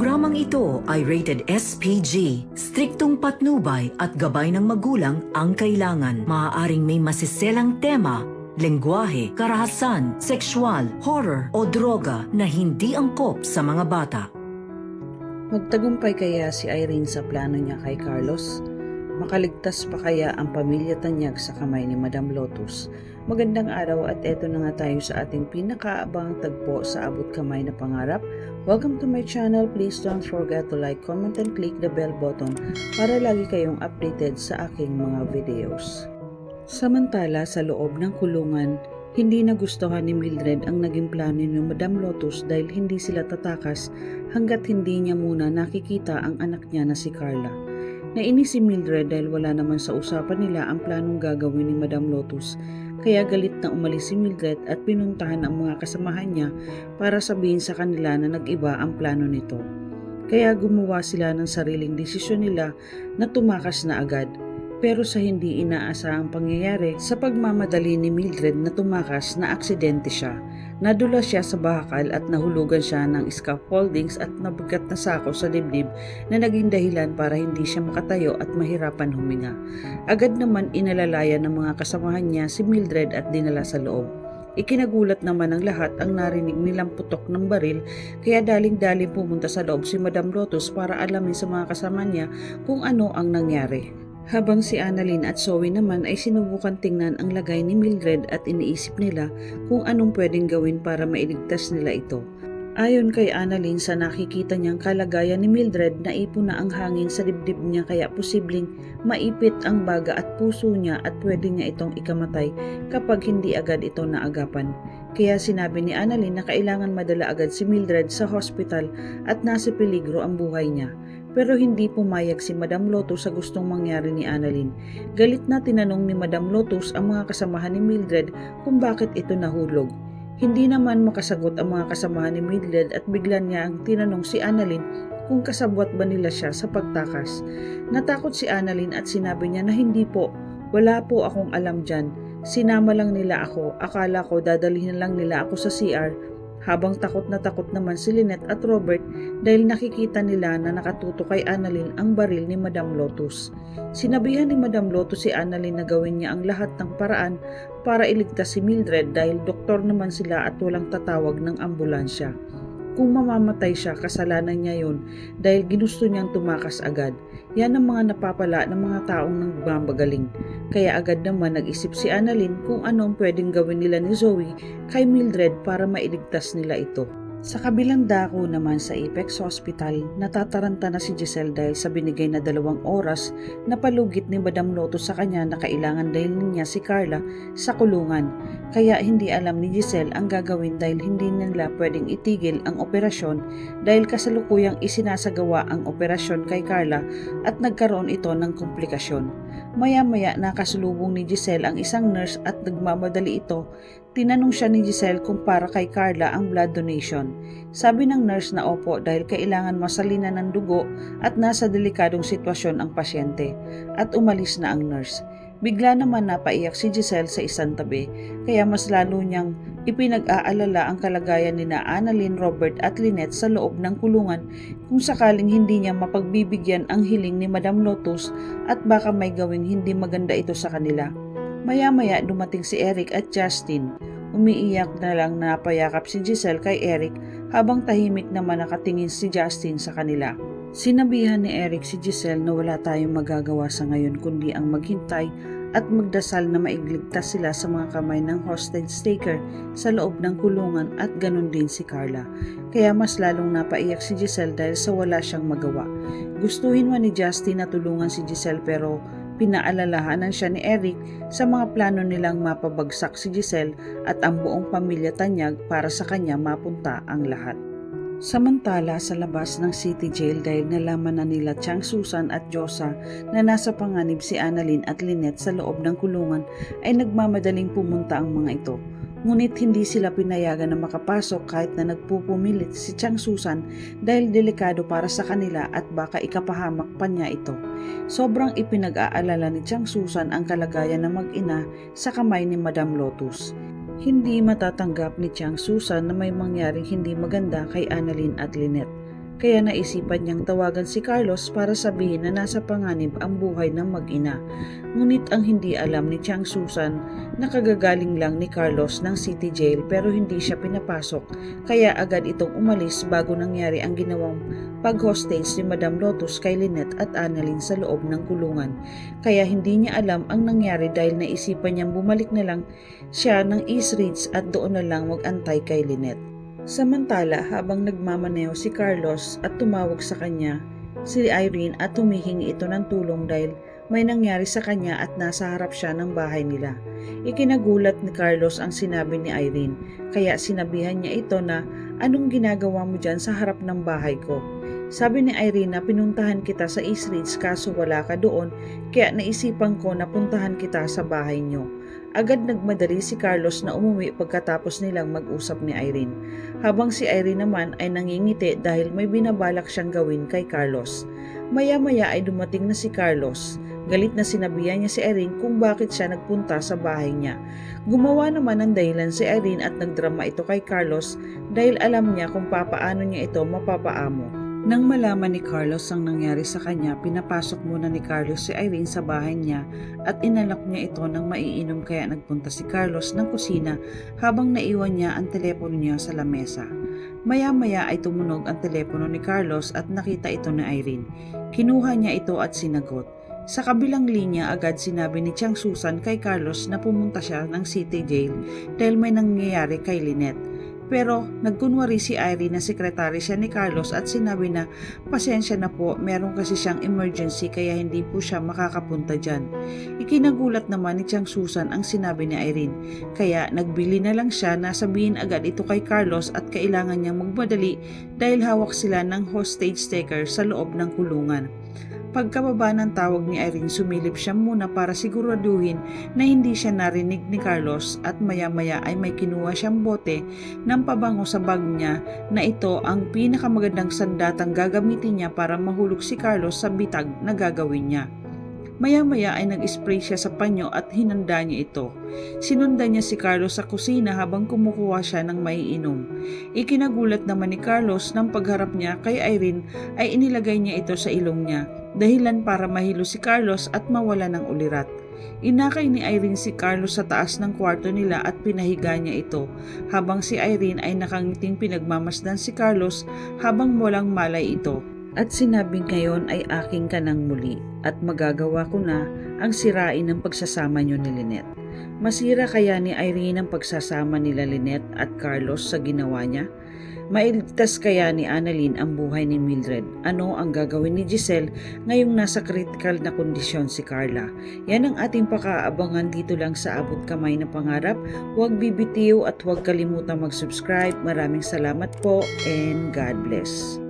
programang ito ay rated SPG. Striktong patnubay at gabay ng magulang ang kailangan. Maaaring may masiselang tema, lengguwahe, karahasan, sexual, horror o droga na hindi angkop sa mga bata. Magtagumpay kaya si Irene sa plano niya kay Carlos? Makaligtas pa kaya ang pamilya Tanyag sa kamay ni Madam Lotus? Magandang araw at eto na nga tayo sa ating pinakaabangang tagpo sa Abot Kamay na Pangarap. Welcome to my channel. Please don't forget to like, comment, and click the bell button para lagi kayong updated sa aking mga videos. Samantala sa loob ng kulungan, hindi nagustuhan ni Mildred ang naging plano ni Madam Lotus dahil hindi sila tatakas hanggat hindi niya muna nakikita ang anak niya na si Carla. Nainis si Mildred dahil wala naman sa usapan nila ang planong gagawin ni Madam Lotus, kaya galit na umalis si Mildred at pinuntahan ang mga kasamahan niya para sabihin sa kanila na nag-iba ang plano nito. Kaya gumawa sila ng sariling desisyon nila na tumakas na agad. Pero sa hindi inaasahang pangyayari, sa pagmamadali ni Mildred na tumakas na aksidente siya. Nadula siya sa bakal at nahulugan siya ng scaffoldings at nabigat na sako sa dibdib na naging dahilan para hindi siya makatayo at mahirapan huminga. Agad naman inalalaya ng mga kasamahan niya si Mildred at dinala sa loob. Ikinagulat naman ng lahat ang narinig nilang putok ng baril, kaya daling-daling pumunta sa loob si Madam Lotus para alamin sa mga kasama niya kung ano ang nangyari. Habang si Annalyn at Zoe naman ay sinubukan tingnan ang lagay ni Mildred at iniisip nila kung anong pwedeng gawin para mailigtas nila ito. Ayon kay Annalyn, sa nakikita niyang kalagayan ni Mildred, naipon na ang hangin sa dibdib niya kaya posibleng maipit ang baga at puso niya at pwede niya itong ikamatay kapag hindi agad ito naagapan. Kaya sinabi ni Annalyn na kailangan madala agad si Mildred sa hospital at nasa peligro ang buhay niya. Pero hindi pumayag si Madam Lotus sa gustong mangyari ni Annalyn. Galit na tinanong ni Madam Lotus ang mga kasamahan ni Mildred kung bakit ito nahulog. Hindi naman makasagot ang mga kasamahan ni Mildred at bigla niya ang tinanong si Annalyn kung kasabwat ba nila siya sa pagtakas. Natakot si Annalyn at sinabi niya na hindi po, wala po akong alam dyan. Sinama lang nila ako, akala ko dadalhin lang nila ako sa CR. Habang takot naman si Lynette at Robert dahil nakikita nila na nakatutok kay Annalyn ang baril ni Madam Lotus. Sinabihan ni Madam Lotus si Annalyn na gawin niya ang lahat ng paraan para iligtas si Mildred dahil doktor naman sila at walang tatawag ng ambulansya. Kung mamamatay siya, kasalanan niya yun dahil ginusto niyang tumakas agad. Yan ang mga napapala ng mga taong nagmamagaling. Kaya agad naman nag-isip si Annalyn kung anong pwedeng gawin nila ni Zoe kay Mildred para mailigtas nila ito. Sa kabilang dako naman sa Apex Hospital, natataranta na si Giselle dahil sa binigay na 2 oras na palugit ni Madam Lotus sa kanya na kailangan dalhin niya si Carla sa kulungan. Kaya hindi alam ni Giselle ang gagawin dahil hindi nila pwedeng itigil ang operasyon dahil kasalukuyang isinasagawa ang operasyon kay Carla at nagkaroon ito ng komplikasyon. Maya-maya nakasulubong ni Giselle ang isang nurse at nagmamadali ito. Tinanong siya ni Giselle kung para kay Carla ang blood donation. Sabi ng nurse na opo dahil kailangan masalinan ng dugo at nasa delikadong sitwasyon ang pasyente. At umalis na ang nurse. Bigla naman napaiyak si Giselle sa isang tabi, kaya mas lalo niyang ipinag-aalala ang kalagayan ni Annalyn, Robert at Lynette sa loob ng kulungan kung sakaling hindi niya mapagbibigyan ang hiling ni Madam Lotus at baka may gawing hindi maganda ito sa kanila. Maya-maya dumating si Eric at Justin. Umiiyak na lang na napayakap si Giselle kay Eric habang tahimik naman nakatingin si Justin sa kanila. Sinabihan ni Eric si Giselle na wala tayong magagawa sa ngayon kundi ang maghintay at magdasal na maigligtas sila sa mga kamay ng hostage taker sa loob ng kulungan at ganun din si Carla. Kaya mas lalong napaiyak si Giselle dahil sa wala siyang magawa. Gustuhin man ni Justin na tulungan si Giselle pero pinaalalahanan siya ni Eric sa mga plano nilang mapabagsak si Giselle at ang buong pamilya Tanyag para sa kanya mapunta ang lahat. Samantala sa labas ng city jail dahil nalaman na nila Chang Susan at Josa na nasa panganib si Annalyn at Lynette sa loob ng kulungan ay nagmamadaling pumunta ang mga ito. Ngunit hindi sila pinayagan na makapasok kahit na nagpupumilit si Chang Susan dahil delikado para sa kanila at baka ikapahamak pa niya ito. Sobrang ipinag-aalala ni Chang Susan ang kalagayan ng mag-ina sa kamay ni Madam Lotus. Hindi matatanggap ni Chang Susan na may mangyaring hindi maganda kay Annalyn at Lynette. Kaya naisipan niyang tawagan si Carlos para sabihin na nasa panganib ang buhay ng mag-ina. Ngunit ang hindi alam ni Chang Susan na kagagaling lang ni Carlos ng city jail pero hindi siya pinapasok, kaya agad itong umalis bago nangyari ang ginawang pag-hostage ni Madam Lotus kay Lynette at Annalyn sa loob ng kulungan. Kaya hindi niya alam ang nangyari dahil naisipan niyang bumalik na lang siya ng East Ridge at doon na lang mag-antay kay Lynette. Samantala, habang nagmamaneho si Carlos at tumawag sa kanya si Irene at humihingi ito ng tulong dahil may nangyari sa kanya at nasa harap siya ng bahay nila. Ikinagulat ni Carlos ang sinabi ni Irene, kaya sinabihan niya ito na, "Anong ginagawa mo dyan sa harap ng bahay ko?" Sabi ni Irene na, "Pinuntahan kita sa East Ridge kaso wala ka doon, kaya naisipan ko na puntahan kita sa bahay niyo." Agad nagmadali si Carlos na umuwi pagkatapos nilang mag-usap ni Irene. Habang si Irene naman ay nangingiti dahil may binabalak siyang gawin kay Carlos. Maya-maya ay dumating na si Carlos. Galit na sinabihan niya si Irene kung bakit siya nagpunta sa bahay niya. Gumawa naman ng dahilan si Irene at nagdrama ito kay Carlos dahil alam niya kung papaano niya ito mapapaamo. Nang malaman ni Carlos ang nangyari sa kanya, pinapasok muna ni Carlos si Irene sa bahay niya at inalok niya ito ng maiinom, kaya nagpunta si Carlos ng kusina habang naiwan niya ang telepono niya sa lamesa. Maya-maya ay tumunog ang telepono ni Carlos at nakita ito ni Irene. Kinuha niya ito at sinagot. Sa kabilang linya, agad sinabi ni Chang Susan kay Carlos na pumunta siya ng city jail dahil may nangyayari kay Lynette. Pero nagkunwari si Irene na sekretary siya ni Carlos at sinabi na, "Pasensya na po, meron kasi siyang emergency kaya hindi po siya makakapunta dyan." Ikinagulat naman ni Chang Susan ang sinabi ni Irene, kaya nagbili na lang siya na sabihin agad ito kay Carlos at kailangan niyang magmadali dahil hawak sila ng hostage taker sa loob ng kulungan. Pagkababa ng tawag ni Irene, sumilip siya muna para siguraduhin na hindi siya narinig ni Carlos at maya-maya ay may kinuha siyang bote ng pabango sa bag niya na ito ang pinakamagandang sandatang gagamitin niya para mahulog si Carlos sa bitag na gagawin niya. Maya-maya ay nag-spray siya sa panyo at hinanda niya ito. Sinundan niya si Carlos sa kusina habang kumukuha siya ng maiinom. Ikinagulat naman ni Carlos nang pagharap niya kay Irene ay inilagay niya ito sa ilong niya, dahilan para mahilo si Carlos at mawala ng ulirat. Inakay ni Irene si Carlos sa taas ng kwarto nila at pinahiga niya ito, habang si Irene ay nakangiting pinagmamasdan si Carlos habang walang malay ito. At sinabing, "Ngayon ay aking ka nang muli at magagawa ko na ang sirain ng pagsasama niyo ni Lynette." Masira kaya ni Irene ang pagsasama nila Lynette at Carlos sa ginawa niya? Mailigtas kaya ni Annalyn ang buhay ni Mildred? Ano ang gagawin ni Giselle ngayong nasa critical na kondisyon si Carla? Yan ang ating pakaabangan dito lang sa Abot Kamay na Pangarap. Huwag bibitiw at huwag kalimutang mag-subscribe. Maraming salamat po and God bless.